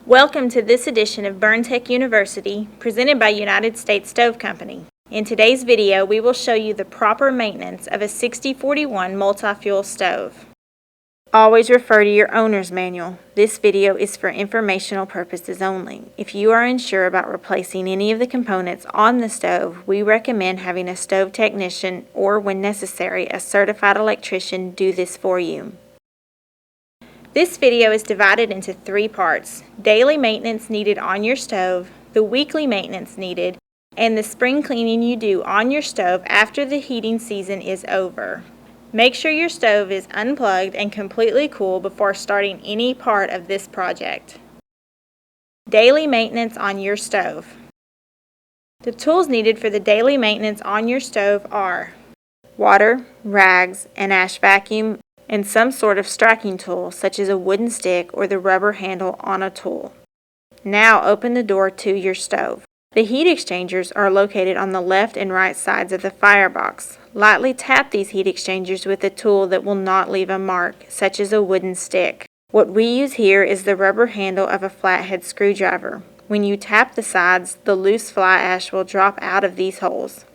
Welcome to this edition of BurnTech University, presented by United States Stove Company. In today's video, we will show you the proper maintenance of a 6041 multi-fuel stove. Always refer to your owner's manual. This video is for informational purposes only. If you are unsure about replacing any of the components on the stove, we recommend having a stove technician or, when necessary, a certified electrician do this for you. This video is divided into three parts: daily maintenance needed on your stove, the weekly maintenance needed, and the spring cleaning you do on your stove after the heating season is over. Make sure your stove is unplugged and completely cool before starting any part of this project. Daily maintenance on your stove. The tools needed for the daily maintenance on your stove are water, rags, an ash vacuum, and some sort of striking tool, such as a wooden stick or the rubber handle on a tool. Now open the door to your stove. The heat exchangers are located on the left and right sides of the firebox. Lightly tap these heat exchangers with a tool that will not leave a mark, such as a wooden stick. What we use here is the rubber handle of a flathead screwdriver. When you tap the sides, the loose fly ash will drop out of these holes.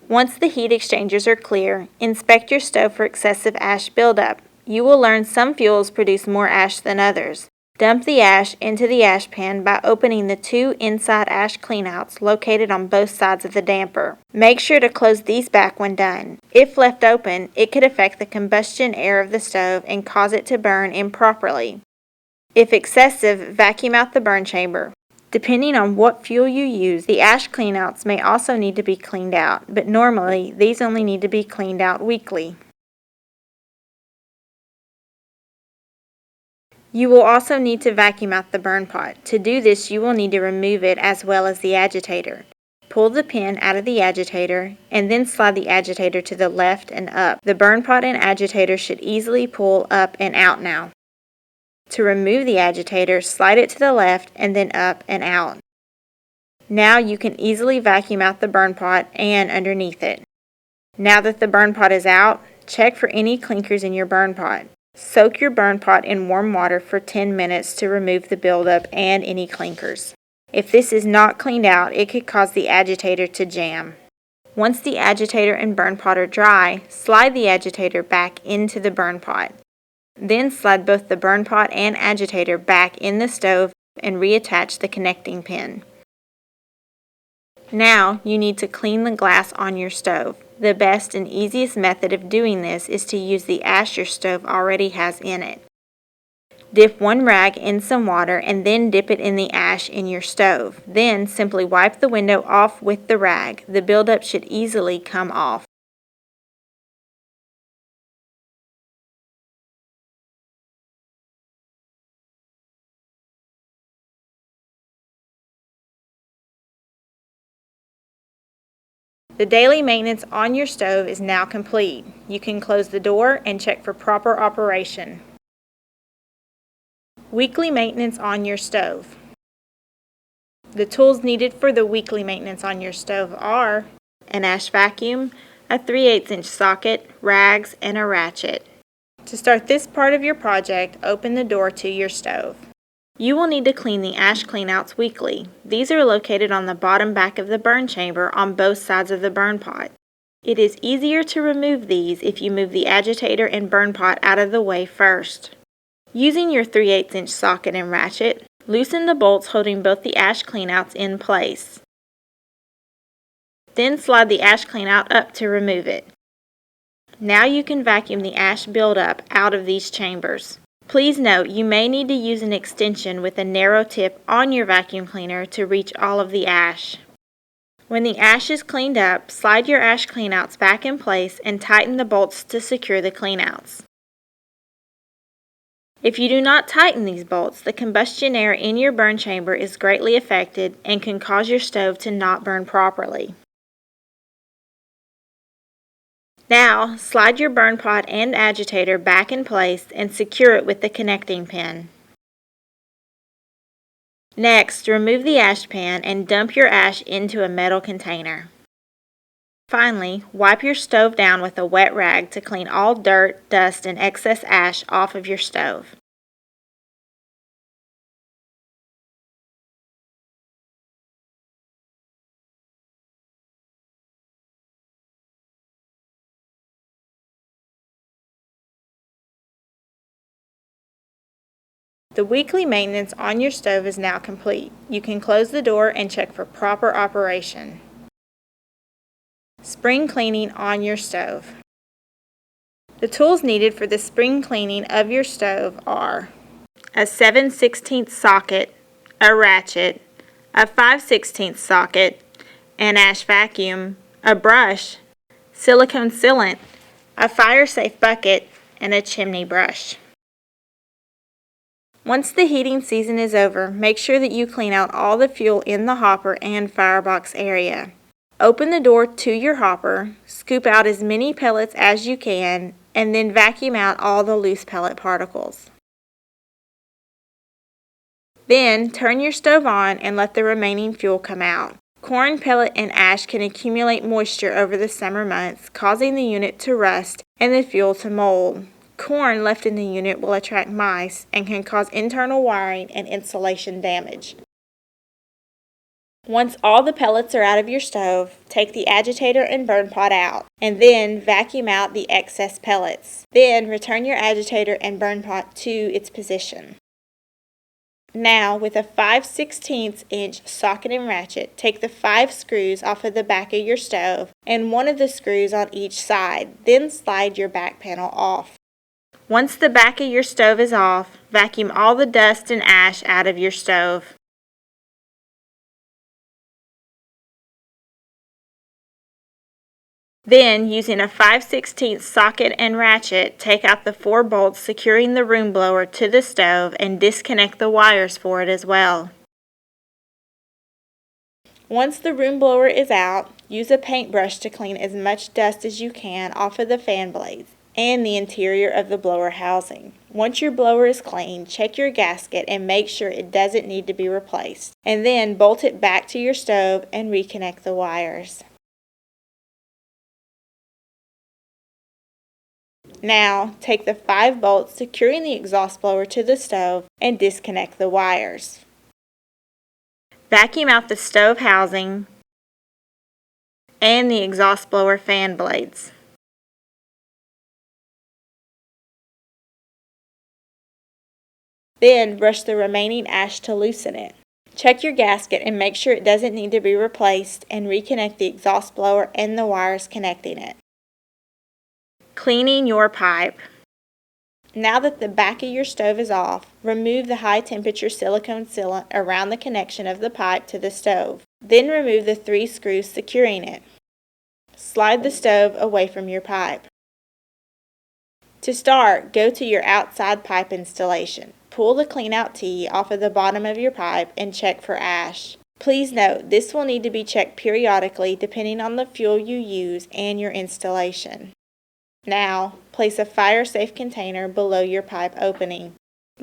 Once the heat exchangers are clear, inspect your stove for excessive ash buildup. You will learn some fuels produce more ash than others. Dump the ash into the ash pan by opening the two inside ash cleanouts located on both sides of the damper. Make sure to close these back when done. If left open, it could affect the combustion air of the stove and cause it to burn improperly. If excessive, vacuum out the burn chamber. Depending on what fuel you use, the ash cleanouts may also need to be cleaned out, but normally these only need to be cleaned out weekly. You will also need to vacuum out the burn pot. To do this, you will need to remove it as well as the agitator. Pull the pin out of the agitator and then slide the agitator to the left and up. The burn pot and agitator should easily pull up and out now. To remove the agitator, slide it to the left and then up and out. Now you can easily vacuum out the burn pot and underneath it. Now that the burn pot is out, check for any clinkers in your burn pot. Soak your burn pot in warm water for 10 minutes to remove the buildup and any clinkers. If this is not cleaned out, it could cause the agitator to jam. Once the agitator and burn pot are dry, slide the agitator back into the burn pot. Then slide both the burn pot and agitator back in the stove and reattach the connecting pin. Now you need to clean the glass on your stove. The best and easiest method of doing this is to use the ash your stove already has in it. Dip one rag in some water and then dip it in the ash in your stove. Then simply wipe the window off with the rag. The buildup should easily come off. The daily maintenance on your stove is now complete. You can close the door and check for proper operation. Weekly maintenance on your stove. The tools needed for the weekly maintenance on your stove are an ash vacuum, a 3/8" socket, rags, and a ratchet. To start this part of your project, open the door to your stove. You will need to clean the ash cleanouts weekly. These are located on the bottom back of the burn chamber on both sides of the burn pot. It is easier to remove these if you move the agitator and burn pot out of the way first. Using your 3/8" socket and ratchet, loosen the bolts holding both the ash cleanouts in place. Then slide the ash cleanout up to remove it. Now you can vacuum the ash buildup out of these chambers. Please note, you may need to use an extension with a narrow tip on your vacuum cleaner to reach all of the ash. When the ash is cleaned up, slide your ash cleanouts back in place and tighten the bolts to secure the cleanouts. If you do not tighten these bolts, the combustion air in your burn chamber is greatly affected and can cause your stove to not burn properly. Now, slide your burn pot and agitator back in place and secure it with the connecting pin. Next, remove the ash pan and dump your ash into a metal container. Finally, wipe your stove down with a wet rag to clean all dirt, dust, and excess ash off of your stove. The weekly maintenance on your stove is now complete. You can close the door and check for proper operation. Spring cleaning on your stove. The tools needed for the spring cleaning of your stove are a 7/16 socket, a ratchet, a 5/16 socket, an ash vacuum, a brush, silicone sealant, a fire-safe bucket, and a chimney brush. Once the heating season is over, make sure that you clean out all the fuel in the hopper and firebox area. Open the door to your hopper, scoop out as many pellets as you can, and then vacuum out all the loose pellet particles. Then, turn your stove on and let the remaining fuel come out. Corn, pellet, and ash can accumulate moisture over the summer months, causing the unit to rust and the fuel to mold. Corn left in the unit will attract mice and can cause internal wiring and insulation damage. Once all the pellets are out of your stove, take the agitator and burn pot out, and then vacuum out the excess pellets. Then return your agitator and burn pot to its position. Now, with a 5/16 inch socket and ratchet, take the 5 screws off of the back of your stove and one of the screws on each side, then slide your back panel off. Once the back of your stove is off, vacuum all the dust and ash out of your stove. Then, using a 5/16 socket and ratchet, take out the 4 bolts securing the room blower to the stove and disconnect the wires for it as well. Once the room blower is out, use a paintbrush to clean as much dust as you can off of the fan blades and the interior of the blower housing. Once your blower is clean, check your gasket and make sure it doesn't need to be replaced, and then bolt it back to your stove and reconnect the wires. Now, take the 5 bolts securing the exhaust blower to the stove and disconnect the wires. Vacuum out the stove housing and the exhaust blower fan blades. Then brush the remaining ash to loosen it. Check your gasket and make sure it doesn't need to be replaced and reconnect the exhaust blower and the wires connecting it. Cleaning your pipe. Now that the back of your stove is off, remove the high temperature silicone sealant around the connection of the pipe to the stove. Then remove the 3 screws securing it. Slide the stove away from your pipe. To start, go to your outside pipe installation. Pull the cleanout tee off of the bottom of your pipe and check for ash. Please note, this will need to be checked periodically depending on the fuel you use and your installation. Now, place a fire-safe container below your pipe opening.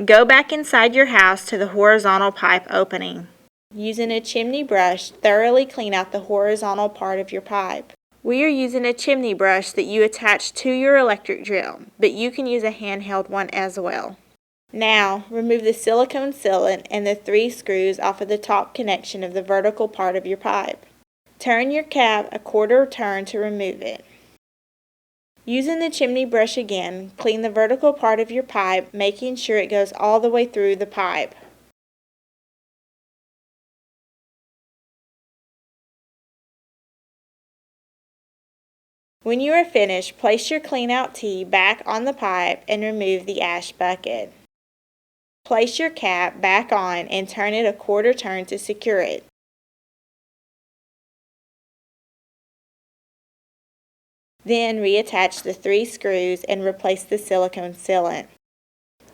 Go back inside your house to the horizontal pipe opening. Using a chimney brush, thoroughly clean out the horizontal part of your pipe. We are using a chimney brush that you attach to your electric drill, but you can use a handheld one as well. Now, remove the silicone sealant and the 3 screws off of the top connection of the vertical part of your pipe. Turn your cap a quarter turn to remove it. Using the chimney brush again, clean the vertical part of your pipe, making sure it goes all the way through the pipe. When you are finished, place your cleanout tee back on the pipe and remove the ash bucket. Place your cap back on and turn it a quarter turn to secure it. Then reattach the 3 screws and replace the silicone sealant.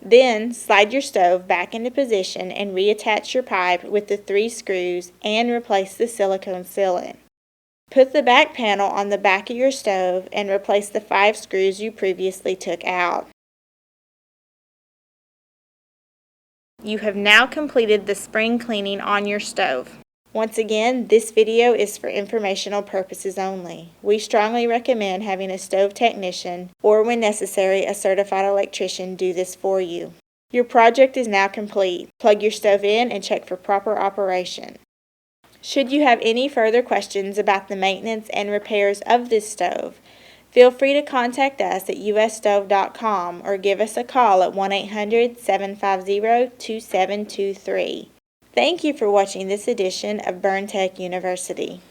Then slide your stove back into position and reattach your pipe with the 3 screws and replace the silicone sealant. Put the back panel on the back of your stove and replace the 5 screws you previously took out. You have now completed the spring cleaning on your stove. Once again, this video is for informational purposes only. We strongly recommend having a stove technician, or when necessary, a certified electrician do this for you. Your project is now complete. Plug your stove in and check for proper operation. Should you have any further questions about the maintenance and repairs of this stove, Feel free to contact us at usstove.com or give us a call at 1-800-750-2723. Thank you for watching this edition of BurnTech University.